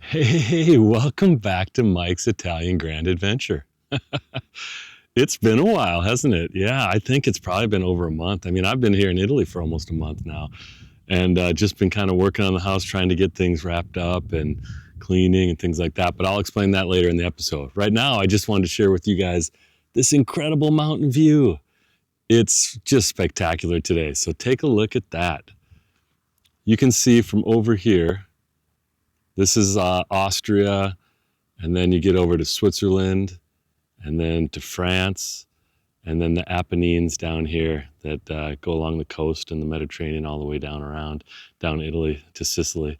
Hey, welcome back to Mike's Italian Grand Adventure. It's been a while, hasn't it? Yeah, I think it's probably been over a month. I mean, I've been here in Italy for almost a month now and just been kind of working on the house, trying to get things wrapped up and cleaning and things like that. But I'll explain that later in the episode. Right now, I just wanted to share with you guys this incredible mountain view. It's just spectacular today. So take a look at that. You can see from over here, this is Austria, and then you get over to Switzerland, and then to France, and then the Apennines down here that go along the coast and the Mediterranean all the way down Italy to Sicily.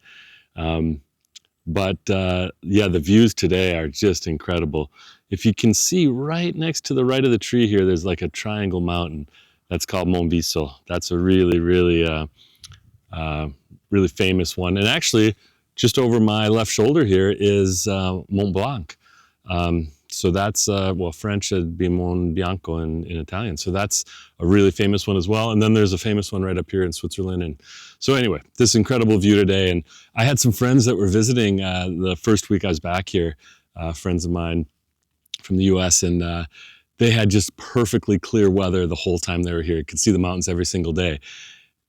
But yeah, the views today are just incredible. If you can see right next to the right of the tree here, there's like a triangle mountain that's called Monviso. That's a really, really famous one. And actually, just over my left shoulder here is Mont Blanc. So that's, well, French would be Mont Bianco in Italian. So that's a really famous one as well. And then there's a famous one right up here in Switzerland. And so anyway, this incredible view today. And I had some friends that were visiting the first week I was back here, friends of mine from the US, and they had just perfectly clear weather the whole time they were here. You could see the mountains every single day.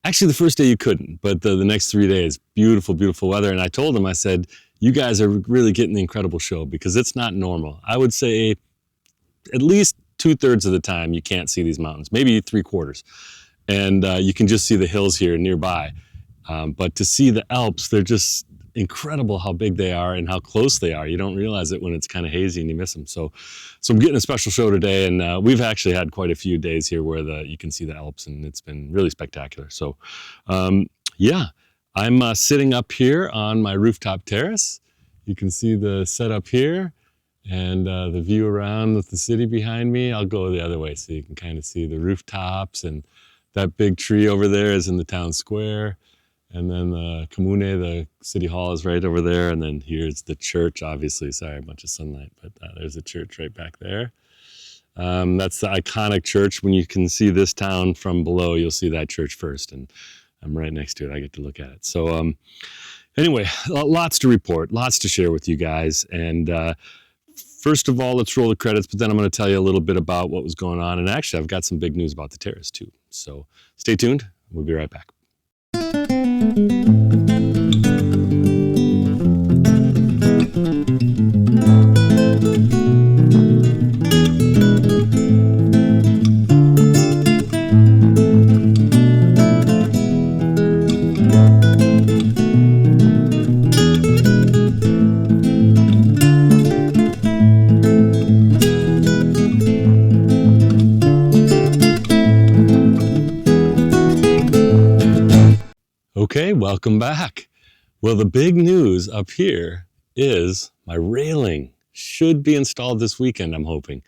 Actually, the first day you couldn't, but the next 3 days, beautiful, beautiful weather. And I told them, I said, you guys are really getting the incredible show because it's not normal. I would say at least 2/3 of the time you can't see these mountains, maybe 3/4. And you can just see the hills here nearby. But to see the Alps, they're just incredible how big they are and how close they are. You don't realize it when it's kind of hazy and you miss them. So I'm getting a special show today, and we've actually had quite a few days here where you can see the Alps, and it's been really spectacular. So yeah, I'm sitting up here on my rooftop terrace. You can see the setup here and the view around with the city behind me. I'll go the other way so you can kind of see the rooftops, and that big tree over there is in the town square. And then the Comune, the city hall, is right over there. And then here's the church, obviously. Sorry, a bunch of sunlight, but there's a church right back there. That's the iconic church. When you can see this town from below, you'll see that church first. And I'm right next to it. I get to look at it. So anyway, lots to report, lots to share with you guys. And first of all, let's roll the credits, but then I'm going to tell you a little bit about what was going on. And actually, I've got some big news about the Terrace, too. So stay tuned. We'll be right back. Okay, welcome back. Well, the big news up here is my railing should be installed this weekend, I'm hoping.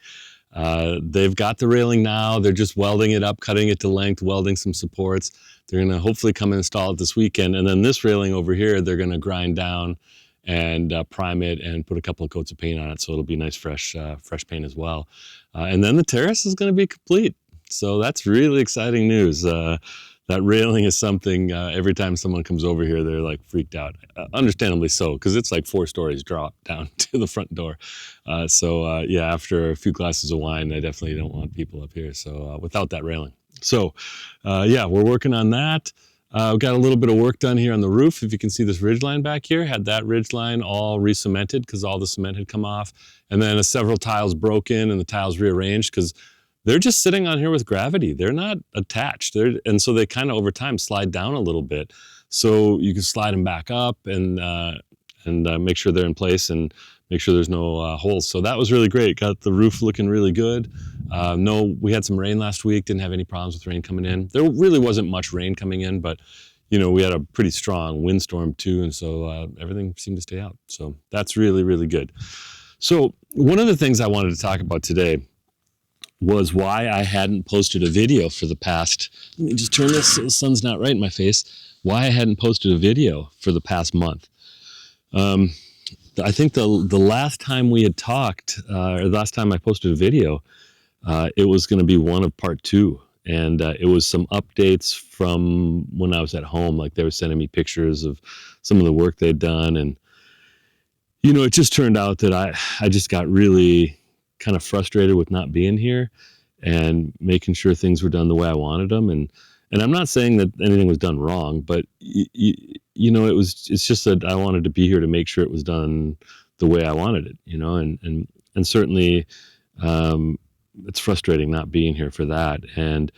They've got the railing now. They're just welding it up, cutting it to length, welding some supports. They're going to hopefully come and install it this weekend. And then this railing over here, they're going to grind down and prime it and put a couple of coats of paint on it. So it'll be nice, fresh paint as well. And then the terrace is going to be complete. So that's really exciting news. That railing is something, every time someone comes over here, they're like freaked out. Understandably so, because it's like 4 stories drop down to the front door. Yeah, after a few glasses of wine, I definitely don't want people up here. So without that railing. So yeah, we're working on that. We've got a little bit of work done here on the roof. If you can see this ridge line back here, had that ridge line all re-cemented because all the cement had come off. And then several tiles broken and the tiles rearranged because they're just sitting on here with gravity. They're not attached. And so they kind of over time slide down a little bit. So you can slide them back up and make sure they're in place and make sure there's no holes. So that was really great. Got the roof looking really good. No, we had some rain last week. Didn't have any problems with rain coming in. There really wasn't much rain coming in, but you know, we had a pretty strong windstorm too. And so everything seemed to stay out. So that's really, really good. So one of the things I wanted to talk about today was why I hadn't posted a video for the past, let me just turn this so the sun's not right in my face, why I hadn't posted a video for the past month. I think the last time we had talked, or the last time I posted a video, it was going to be one of part 2. And it was some updates from when I was at home. Like they were sending me pictures of some of the work they'd done. And It just turned out that I just got really kind of frustrated with not being here and making sure things were done the way I wanted them. And I'm not saying that anything was done wrong, but it's just that I wanted to be here to make sure it was done the way I wanted it, and certainly, it's frustrating not being here for that. And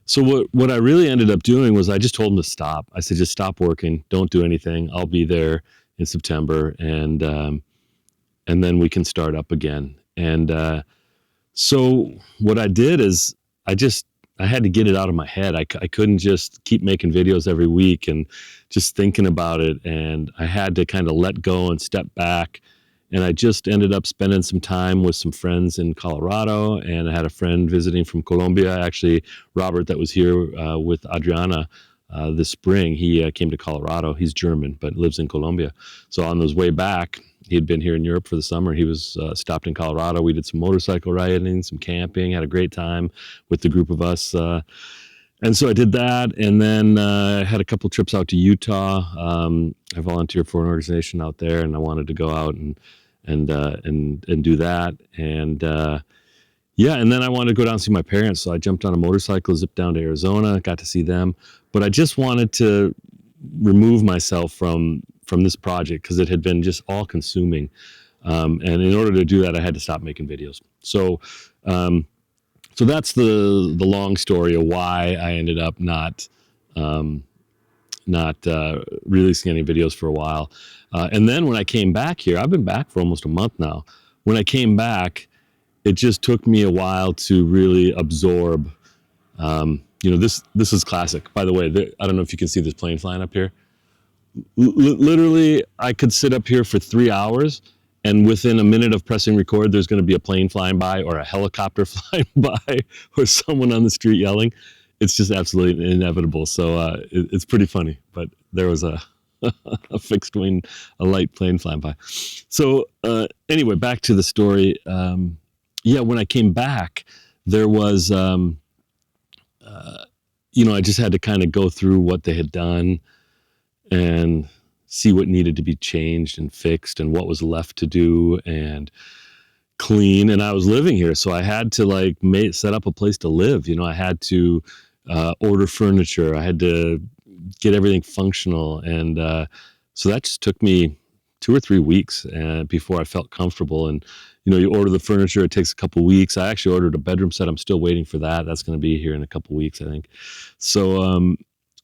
so what I really ended up doing was I just told him to stop. I said, just stop working, don't do anything. I'll be there in September, and then we can start up again. And so what I did is I had to get it out of my head. I couldn't just keep making videos every week and just thinking about it. And I had to kind of let go and step back. And I just ended up spending some time with some friends in Colorado. And I had a friend visiting from Colombia, actually, Robert, that was here with Adriana this spring. He came to Colorado. He's German, but lives in Colombia. So on his way back, he had been here in Europe for the summer. He was stopped in Colorado. We did some motorcycle riding, some camping, had a great time with the group of us. And so I did that, and then I had a couple trips out to Utah. I volunteered for an organization out there, and I wanted to go out and do that. And and then I wanted to go down and see my parents. So I jumped on a motorcycle, zipped down to Arizona, got to see them. But I just wanted to remove myself from this project because it had been just all consuming. And in order to do that, I had to stop making videos. So that's the long story of why I ended up not releasing any videos for a while. And then when I came back here, I've been back for almost a month now. When I came back, it just took me a while to really absorb. This is classic. By the way, I don't know if you can see this plane flying up here. Literally, I could sit up here for 3 hours, and within a minute of pressing record, there's going to be a plane flying by, or a helicopter flying by, or someone on the street yelling. It's just absolutely inevitable. So it's pretty funny. But there was a fixed wing, a light plane flying by. So anyway, back to the story. When I came back, there was, I just had to kind of go through what they had done and see what needed to be changed and fixed and what was left to do and clean. And I was living here, so I had to set up a place to live. I had to order furniture. I had to get everything functional. And so that just took me 2 or 3 weeks before I felt comfortable. And, you order the furniture, it takes a couple weeks. I actually ordered a bedroom set. I'm still waiting for that. That's going to be here in a couple weeks, I think. So,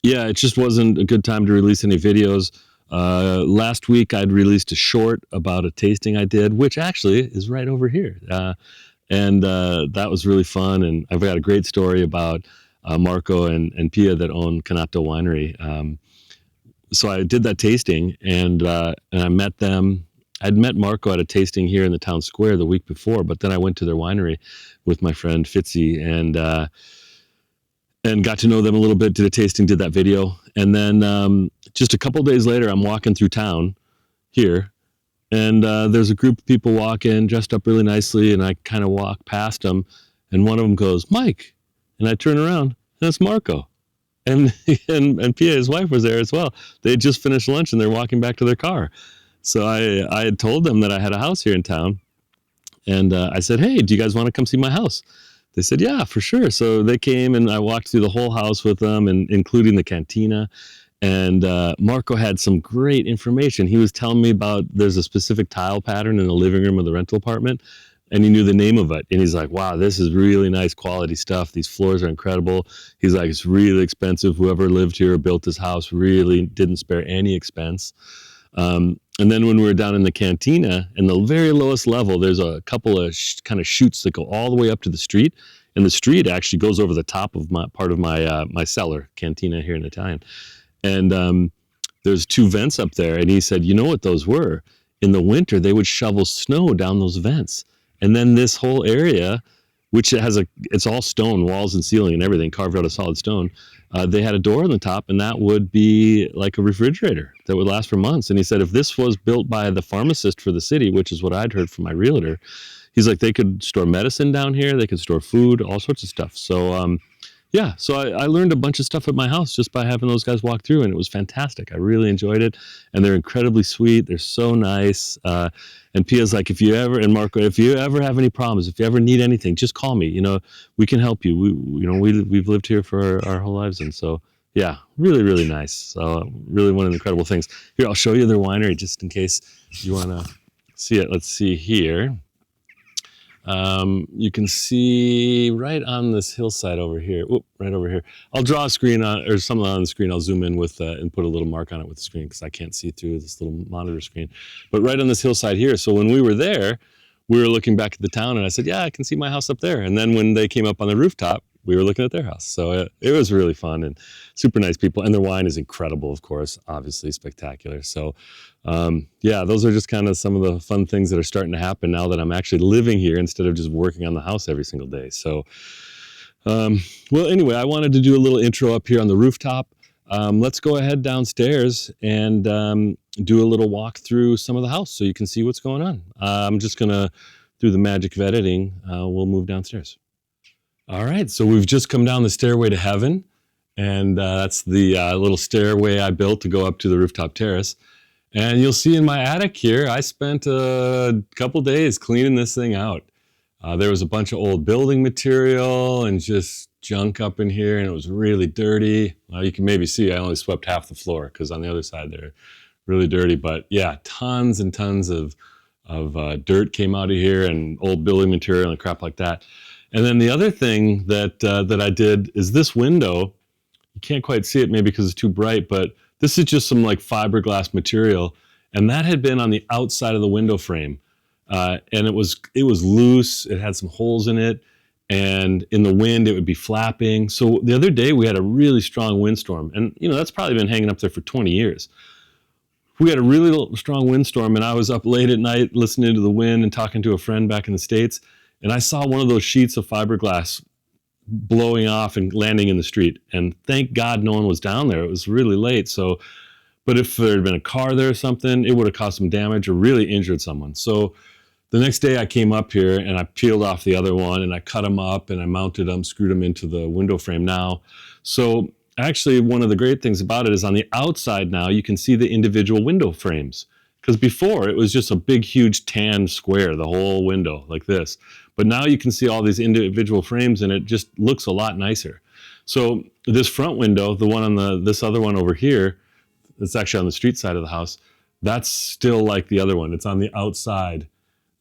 it just wasn't a good time to release any videos. Last week, I'd released a short about a tasting I did, which actually is right over here. And that was really fun. And I've got a great story about Marco and Pia that own Canato Winery. So I did that tasting, and I met them. I'd met Marco at a tasting here in the town square the week before, but then I went to their winery with my friend Fitzy and got to know them a little bit, did a tasting, did that video. And then just a couple days later, I'm walking through town here, and there's a group of people walking dressed up really nicely, and I kind of walk past them, and one of them goes, "Mike," and I turn around, and it's Marco. And Pia, his wife, was there as well. They had just finished lunch, and they're walking back to their car. So I had told them that I had a house here in town, and I said, "Hey, do you guys want to come see my house?" They said, "Yeah, for sure." So they came, and I walked through the whole house with them, and including the cantina. And Marco had some great information. He was telling me about there's a specific tile pattern in the living room of the rental apartment, and he knew the name of it. And he's like, "Wow, this is really nice quality stuff. These floors are incredible." He's like, "It's really expensive. Whoever lived here or built this house really didn't spare any expense." And then when we were down in the cantina, in the very lowest level, there's a couple of kind of chutes that go all the way up to the street. And the street actually goes over the top of my cellar, cantina here in Italian. And there's 2 vents up there. And he said, "You know what those were? In the winter, they would shovel snow down those vents. And then this whole area, which it's all stone, walls and ceiling and everything, carved out of solid stone. They had a door on the top, and that would be like a refrigerator that would last for months." And he said, if this was built by the pharmacist for the city, which is what I'd heard from my realtor, he's like, they could store medicine down here, they could store food, all sorts of stuff. So Yeah, so I learned a bunch of stuff at my house just by having those guys walk through, and it was fantastic. I really enjoyed it, and they're incredibly sweet. They're so nice. And Pia's like, if you ever, and Marco, if you ever have any problems, if you ever need anything, just call me. We can help you. We've lived here for our whole lives, and so yeah, really, really nice. So really one of the incredible things. Here, I'll show you their winery just in case you want to see it. Let's see here. You can see right on this hillside over here. Right over here. I'll draw a screen on, or something on the screen. I'll zoom in with and put a little mark on it with the screen because I can't see through this little monitor screen. But right on this hillside here. So when we were there, we were looking back at the town, and I said, "Yeah, I can see my house up there." And then when they came up on the rooftop, we were looking at their house. So it was really fun and super nice people. And their wine is incredible, of course, obviously spectacular. So yeah, those are just kind of some of the fun things that are starting to happen now that I'm actually living here instead of just working on the house every single day. So, well, anyway, I wanted to do a little intro up here on the rooftop. Let's go ahead downstairs and do a little walk through some of the house so you can see what's going on. I'm just going to, through the magic of editing, we'll move downstairs. All right, so we've just come down the stairway to heaven, and that's the little stairway I built to go up to the rooftop terrace. And you'll see in my attic here, I spent a couple days cleaning this thing out. There was a bunch of old building material and just junk up in here, and it was really dirty. Well, you can maybe see I only swept half the floor because on the other side they're really dirty. But yeah, tons and tons of dirt came out of here and old building material and crap like that. And then the other thing that I did is this window. You can't quite see it maybe because it's too bright, but this is just some like fiberglass material, and that had been on the outside of the window frame, and it was loose. It had some holes in it, and in the wind it would be flapping. So the other day we had a really strong windstorm, and that's probably been hanging up there for 20 years. We had a really strong windstorm, and I was up late at night listening to the wind and talking to a friend back in the States, and I saw one of those sheets of fiberglass blowing off and landing in the street. And thank God no one was down there. It was really late. So, but if there had been a car there or something, it would have caused some damage or really injured someone. So the next day I came up here and I peeled off the other one and I cut them up and I mounted them, screwed them into the window frame now. So actually one of the great things about it is on the outside now you can see the individual window frames. Because before it was just a big, huge tan square, the whole window like this. But now you can see all these individual frames and it just looks a lot nicer. So this front window, the one on this other one over here, it's actually on the street side of the house, that's still like the other one. It's on the outside.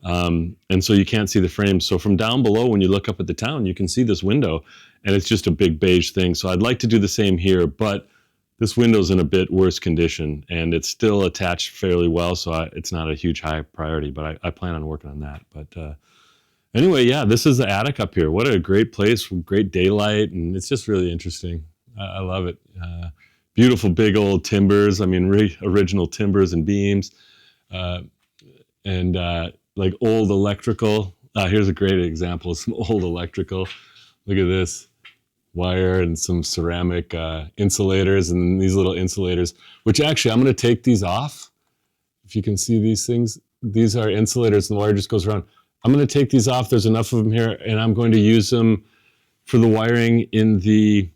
And so you can't see the frames. So from down below, when you look up at the town, you can see this window and it's just a big beige thing. So I'd like to do the same here, but this window's in a bit worse condition and it's still attached fairly well. So it's not a huge high priority, but I plan on working on that. But anyway, yeah, this is the attic up here. What a great place, great daylight. And it's just really interesting. I love it. Beautiful big old timbers. I mean, original timbers and beams. And like old electrical. Here's a great example of some old electrical. Look at this. Wire and some ceramic insulators and these little insulators, which actually I'm going to take these off. If you can see these things, these are insulators and the wire just goes around. I'm going to take these off. There's enough of them here and I'm going to use them for the wiring in the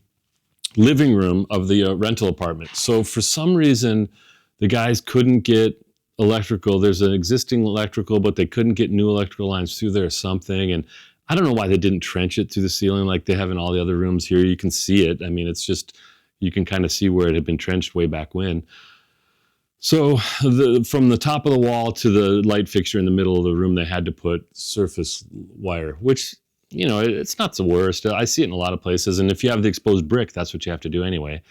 living room of the rental apartment. So for some reason, the guys couldn't get electrical. There's an existing electrical, but they couldn't get new electrical lines through there or something. And I don't know why they didn't trench it through the ceiling like they have in all the other rooms here. You can see it. I mean, it's just, you can kind of see where it had been trenched way back when. So from the top of the wall to the light fixture in the middle of the room, they had to put surface wire, which, it's not the worst. I see it in a lot of places. And if you have the exposed brick, that's what you have to do anyway.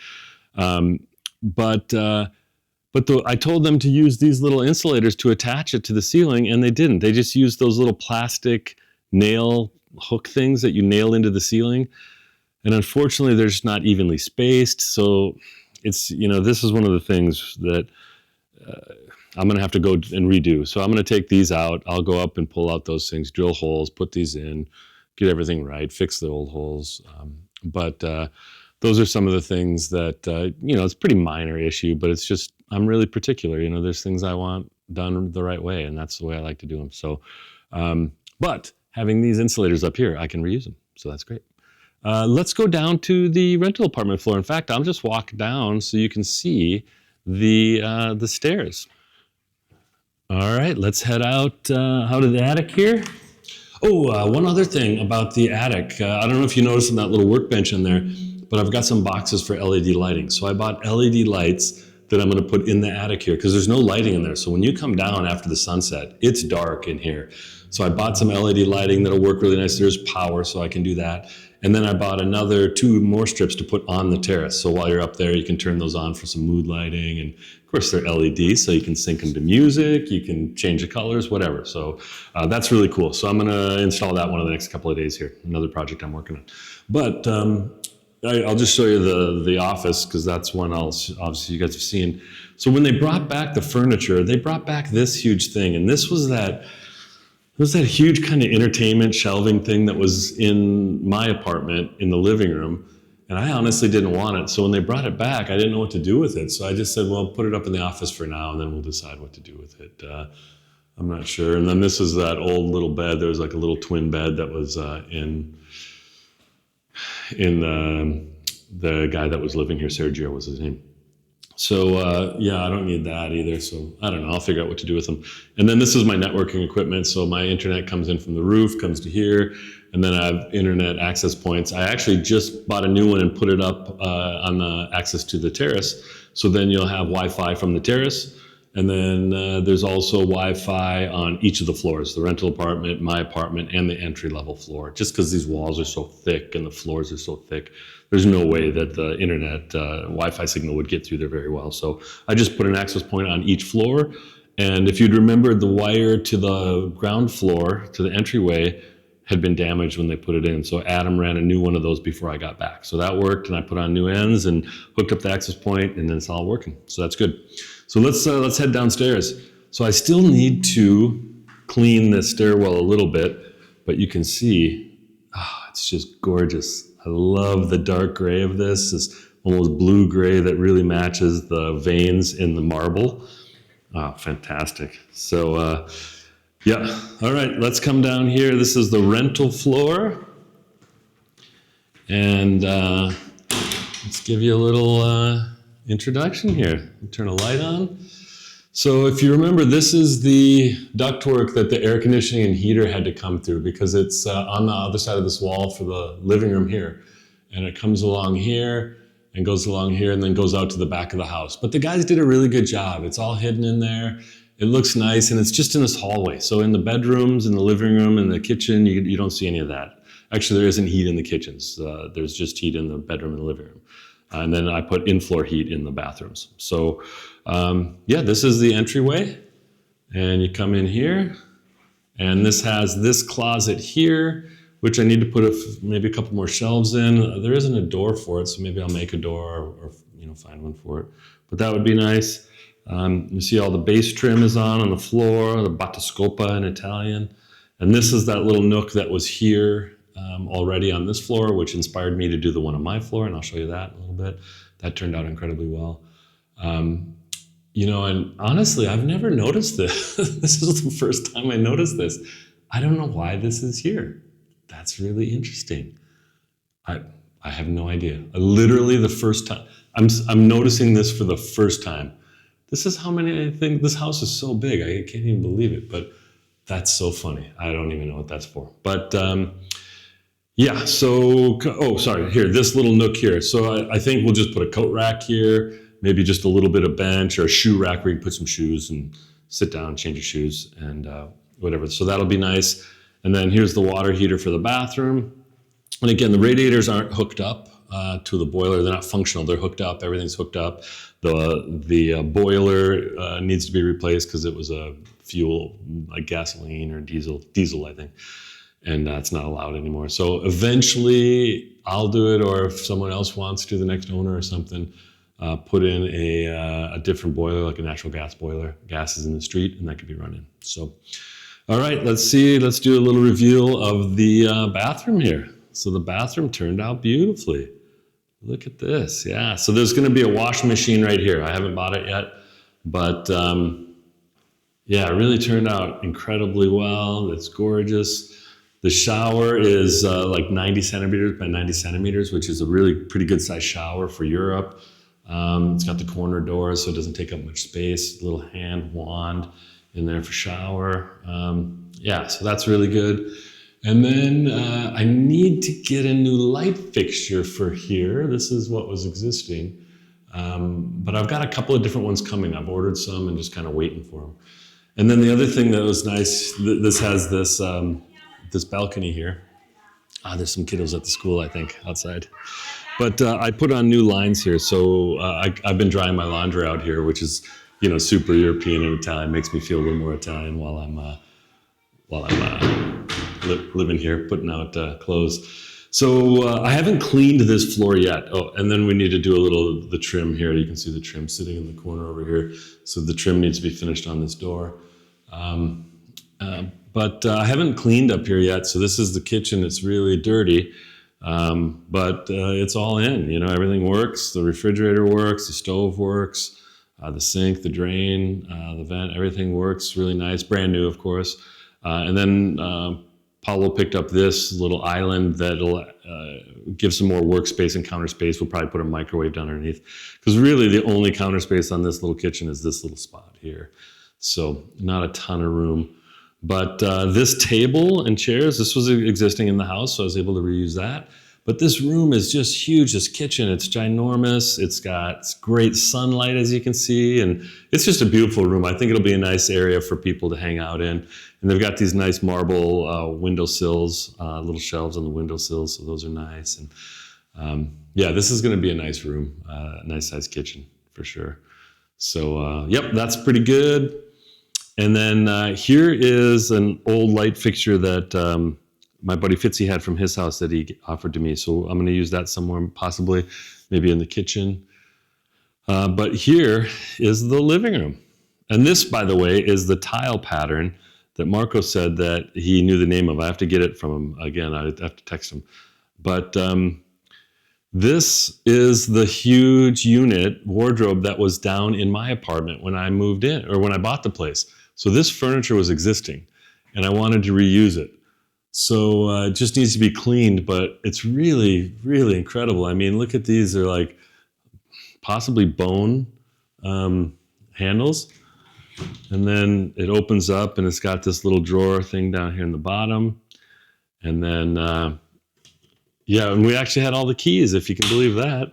But I told them to use these little insulators to attach it to the ceiling, and they didn't. They just used those little plastic nail hook things that you nail into the ceiling. And unfortunately, they're just not evenly spaced. So it's, this is one of the things that I'm going to have to go and redo. So I'm going to take these out. I'll go up and pull out those things, drill holes, put these in, get everything right, fix the old holes. But those are some of the things that, it's a pretty minor issue, but it's just, I'm really particular. There's things I want done the right way, and that's the way I like to do them. So, but having these insulators up here, I can reuse them. So that's great. Let's go down to the rental apartment floor. In fact, I'll just walk down so you can see the stairs. All right, let's head out to the attic here. Oh, one other thing about the attic. I don't know if you noticed in that little workbench in there, but I've got some boxes for LED lighting. So I bought LED lights that I'm going to put in the attic here because there's no lighting in there. So when you come down after the sunset, it's dark in here. So I bought some LED lighting that'll work really nice. There's power, so I can do that. And then I bought another 2 more strips to put on the terrace. So while you're up there, you can turn those on for some mood lighting. And of course, they're LEDs, so you can sync them to music, you can change the colors, whatever. So that's really cool. So I'm going to install that one in the next couple of days here. Another project I'm working on. But I'll just show you the office because that's one obviously you guys have seen. So when they brought back the furniture, they brought back this huge thing. And this was that huge kind of entertainment shelving thing that was in my apartment in the living room. And I honestly didn't want it. So when they brought it back, I didn't know what to do with it. So I just said, well, put it up in the office for now, and then we'll decide what to do with it. I'm not sure. And then this is that old little bed. There was like a little twin bed that was in the guy that was living here, Sergio was his name. So yeah, I don't need that either. So I don't know, I'll figure out what to do with them. And then this is my networking equipment. So my internet comes in from the roof, comes to here, and then I have internet access points. I actually just bought a new one and put it up on the access to the terrace. So then you'll have Wi-Fi from the terrace. And then there's also Wi-Fi on each of the floors, the rental apartment, my apartment, and the entry-level floor. Just because these walls are so thick and the floors are so thick, there's no way that the internet Wi-Fi signal would get through there very well. So I just put an access point on each floor. And if you'd remembered, the wire to the ground floor, to the entryway, had been damaged when they put it in. So Adam ran a new one of those before I got back. So that worked, and I put on new ends and hooked up the access point, and then it's all working. So that's good. So let's head downstairs. So I still need to clean the stairwell a little bit, but you can see, it's just gorgeous. I love the dark gray of this almost blue gray that really matches the veins in the marble. Oh, fantastic. So yeah, all right, let's come down here. This is the rental floor. And let's give you a little introduction here. Turn a light on. So if you remember, this is the ductwork that the air conditioning and heater had to come through because it's on the other side of this wall for the living room here. And it comes along here and goes along here and then goes out to the back of the house. But the guys did a really good job. It's all hidden in there. It looks nice, and it's just in this hallway. So in the bedrooms, in the living room, in the kitchen, you don't see any of that. Actually, there isn't heat in the kitchens. There's just heat in the bedroom and the living room. And then I put in-floor heat in the bathrooms. So yeah, this is the entryway. And you come in here, and this has this closet here, which I need to put maybe a couple more shelves in. There isn't a door for it, so maybe I'll make a door or find one for it. But that would be nice. You see all the base trim is on the floor, the battescopa in Italian. And this is that little nook that was here already on this floor, which inspired me to do the one on my floor, and I'll show you that in a little bit. That turned out incredibly well. And honestly, I've never noticed this. This is the first time I noticed this. I don't know why this is here. That's really interesting. I have no idea. Literally the first time. I'm noticing this for the first time. This is how many I think. This house is so big. I can't even believe it, but that's so funny. I don't even know what that's for. But yeah, so, sorry, here, this little nook here. So I think we'll just put a coat rack here, maybe just a little bit of bench or a shoe rack where you can put some shoes and sit down, change your shoes and whatever. So that'll be nice. And then here's the water heater for the bathroom. And again, the radiators aren't hooked up to the boiler. They're not functional. They're hooked up. Everything's hooked up. The boiler needs to be replaced because it was a fuel, like gasoline or diesel, I think. And it's not allowed anymore. So eventually I'll do it, or if someone else wants to, the next owner or something, put in a different boiler, like a natural gas boiler. Gas is in the street, and that could be running. So, all right, let's do a little reveal of the bathroom here. So the bathroom turned out beautifully. Look at this, yeah. So there's gonna be a washing machine right here. I haven't bought it yet, but yeah, it really turned out incredibly well. It's gorgeous. The shower is like 90 centimeters by 90 centimeters, which is a really pretty good size shower for Europe. It's got the corner doors, so it doesn't take up much space. A little hand wand in there for shower. Yeah, so that's really good. And then I need to get a new light fixture for here. This is what was existing. But I've got a couple of different ones coming. I've ordered some and just kind of waiting for them. And then the other thing that was nice, this has this, this balcony here. There's some kiddos at the school, I think, outside. But I put on new lines here. So I've been drying my laundry out here, which is, you know, super European and Italian. Makes me feel a little more Italian while I'm living here, putting out clothes. So I haven't cleaned this floor yet. Oh, and then we need to do the trim here. You can see the trim sitting in the corner over here. So the trim needs to be finished on this door. But I haven't cleaned up here yet. So this is the kitchen. It's really dirty, but it's all in. You know, everything works. The refrigerator works. The stove works. The sink, the drain, the vent, everything works really nice. Brand new, of course. And then Paulo picked up this little island that'll give some more workspace and counter space. We'll probably put a microwave down underneath, because really the only counter space on this little kitchen is this little spot here. So not a ton of room. But this table and chairs, this was existing in the house, so I was able to reuse that. But this room is just huge, this kitchen. It's ginormous. It's got great sunlight, as you can see. And it's just a beautiful room. I think it'll be a nice area for people to hang out in. And they've got these nice marble windowsills, little shelves on the windowsills. So those are nice. And yeah, this is going to be a nice room, nice sized kitchen for sure. So yep, that's pretty good. And then here is an old light fixture that my buddy Fitzy had from his house that he offered to me. So I'm going to use that somewhere, possibly maybe in the kitchen. But here is the living room. And this, by the way, is the tile pattern that Marco said that he knew the name of. I have to get it from him again. I have to text him. But this is the huge unit wardrobe that was down in my apartment when I moved in, or when I bought the place. So this furniture was existing and I wanted to reuse it. So it just needs to be cleaned, but it's really, really incredible. I mean, look at these. They're like possibly bone handles. And then it opens up and it's got this little drawer thing down here in the bottom. And then, yeah, and we actually had all the keys, if you can believe that.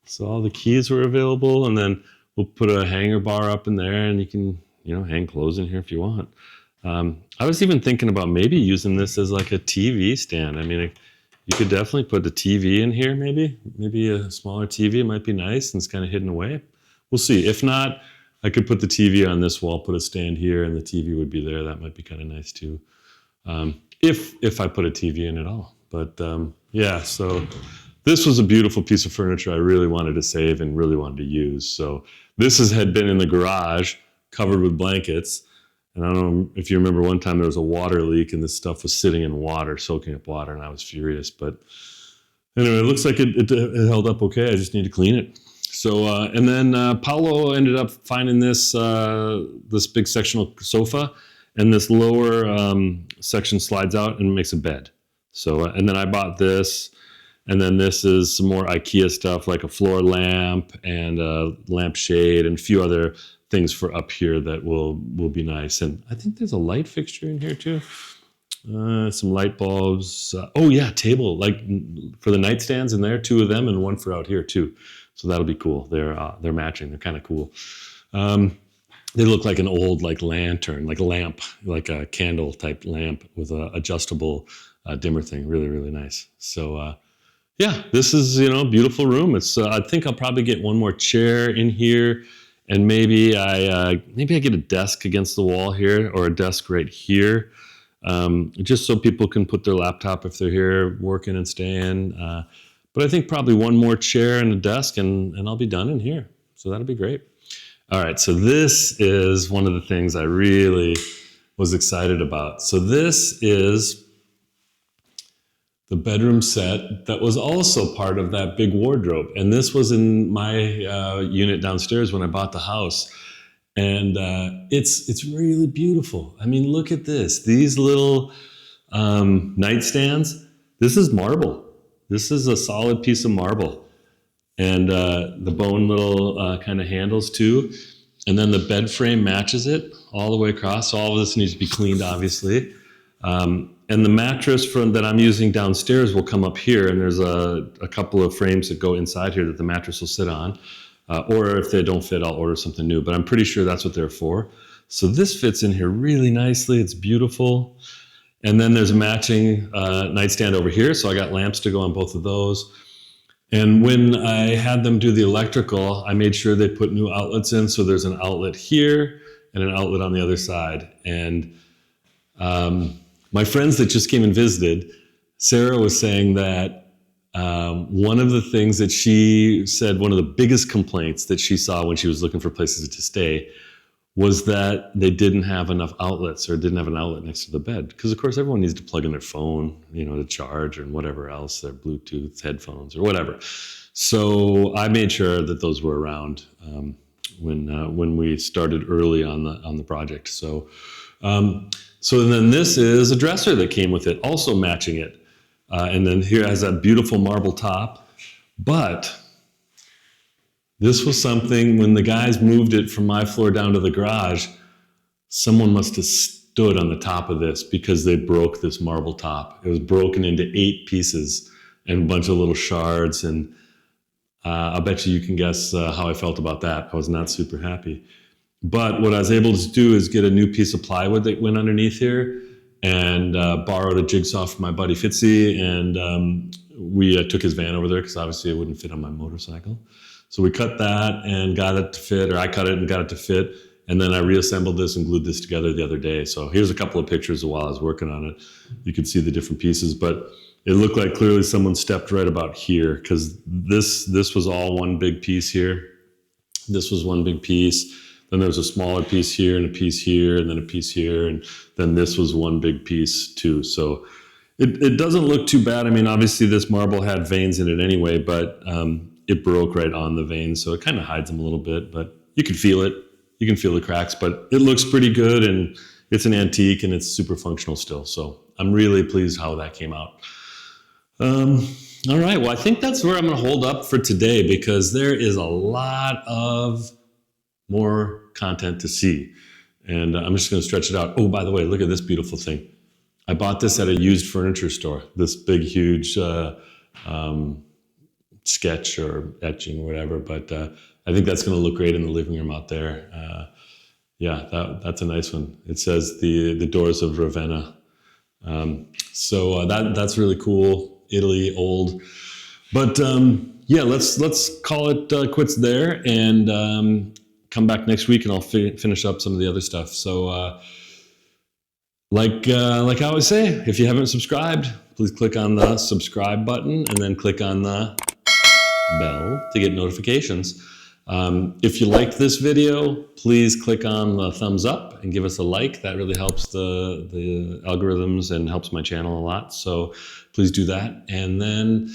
So all the keys were available. And then we'll put a hanger bar up in there and you can, you know, hang clothes in here if you want. I was even thinking about maybe using this as like a TV stand. I mean, you could definitely put the TV in here, maybe a smaller TV. It might be nice and it's kind of hidden away. We'll see. If not, I could put the TV on this wall, put a stand here, and the TV would be there. That might be kind of nice too. If I put a TV in at all. But yeah, so this was a beautiful piece of furniture I really wanted to save and really wanted to use. So this had been in the garage, covered with blankets. And I don't know if you remember one time there was a water leak and this stuff was sitting in water, soaking up water, and I was furious. But anyway, it looks like it held up okay. I just need to clean it. So, and then Paulo ended up finding this big sectional sofa, and this lower section slides out and makes a bed. So, and then I bought this, and then this is some more IKEA stuff like a floor lamp and a lampshade and a few other things for up here that will be nice. And I think there's a light fixture in here too. Some light bulbs. Oh yeah, table, like for the nightstands in there, 2 of them and 1 for out here too. So that'll be cool. They're matching. They're kind of cool. They look like an old lantern, like a lamp, like a candle type lamp with a adjustable dimmer thing. Really, really nice. So yeah, this is, you know, beautiful room. It's I think I'll probably get one more chair in here. And maybe I get a desk against the wall here, or a desk right here, just so people can put their laptop if they're here working and staying. But I think probably one more chair and a desk, and I'll be done in here. So that'll be great. All right, so this is one of the things I really was excited about. So this is the bedroom set that was also part of that big wardrobe. And this was in my unit downstairs when I bought the house. And it's really beautiful. I mean, look at this. These little nightstands. This is marble. This is a solid piece of marble. And the bone little kind of handles too. And then the bed frame matches it all the way across. So all of this needs to be cleaned, obviously. And the mattress that I'm using downstairs will come up here, and there's a couple of frames that go inside here that the mattress will sit on. Or if they don't fit, I'll order something new, but I'm pretty sure that's what they're for. So this fits in here really nicely. It's beautiful. And then there's a matching nightstand over here. So I got lamps to go on both of those. And when I had them do the electrical, I made sure they put new outlets in. So there's an outlet here and an outlet on the other side. And my friends that just came and visited, Sarah was saying that one of the things that she said, one of the biggest complaints that she saw when she was looking for places to stay was that they didn't have enough outlets or didn't have an outlet next to the bed. Because of course everyone needs to plug in their phone, to charge and whatever else, their Bluetooth headphones or whatever. So I made sure that those were around when we started early on the project. So then this is a dresser that came with it, also matching it. And then here it has that beautiful marble top. But this was something, when the guys moved it from my floor down to the garage, someone must have stood on the top of this because they broke this marble top. It was broken into 8 pieces and a bunch of little shards. And I'll bet you can guess how I felt about that. I was not super happy. But what I was able to do is get a new piece of plywood that went underneath here, and borrowed a jigsaw from my buddy Fitzy, and we took his van over there because obviously it wouldn't fit on my motorcycle. So we cut that and got it to fit, or I cut it and got it to fit, and then I reassembled this and glued this together the other day. So here's a couple of pictures of while I was working on it. You can see the different pieces, but it looked like clearly someone stepped right about here, because this was all one big piece here. This was one big piece. Then there was a smaller piece here and a piece here and then a piece here. And then this was one big piece too. So it doesn't look too bad. I mean, obviously this marble had veins in it anyway, but it broke right on the veins. So it kind of hides them a little bit, but you can feel it. You can feel the cracks, but it looks pretty good, and it's an antique and it's super functional still. So I'm really pleased how that came out. All right, well, I think that's where I'm gonna hold up for today, because there is a lot of more content to see. And I'm just gonna stretch it out. Oh, by the way, look at this beautiful thing. I bought this at a used furniture store, this big, huge sketch or etching or whatever, but I think that's gonna look great in the living room out there. Yeah, that's a nice one. It says the doors of Ravenna. So that's really cool, Italy, old. But yeah, let's call it quits there, and come back next week and I'll finish up some of the other stuff. So like I always say, if you haven't subscribed, please click on the subscribe button and then click on the bell to get notifications. If you liked this video, please click on the thumbs up and give us a like. That really helps the algorithms and helps my channel a lot. So please do that. And then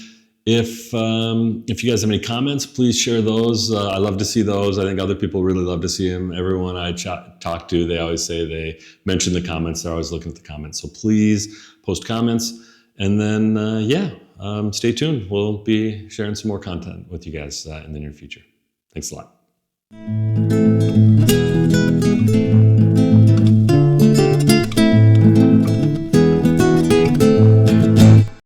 if you guys have any comments, please share those. I love to see those. I think other people really love to see them. Everyone I talk to, they always say they mention the comments. They're always looking at the comments. So please post comments. And then, yeah, stay tuned. We'll be sharing some more content with you guys in the near future. Thanks a lot.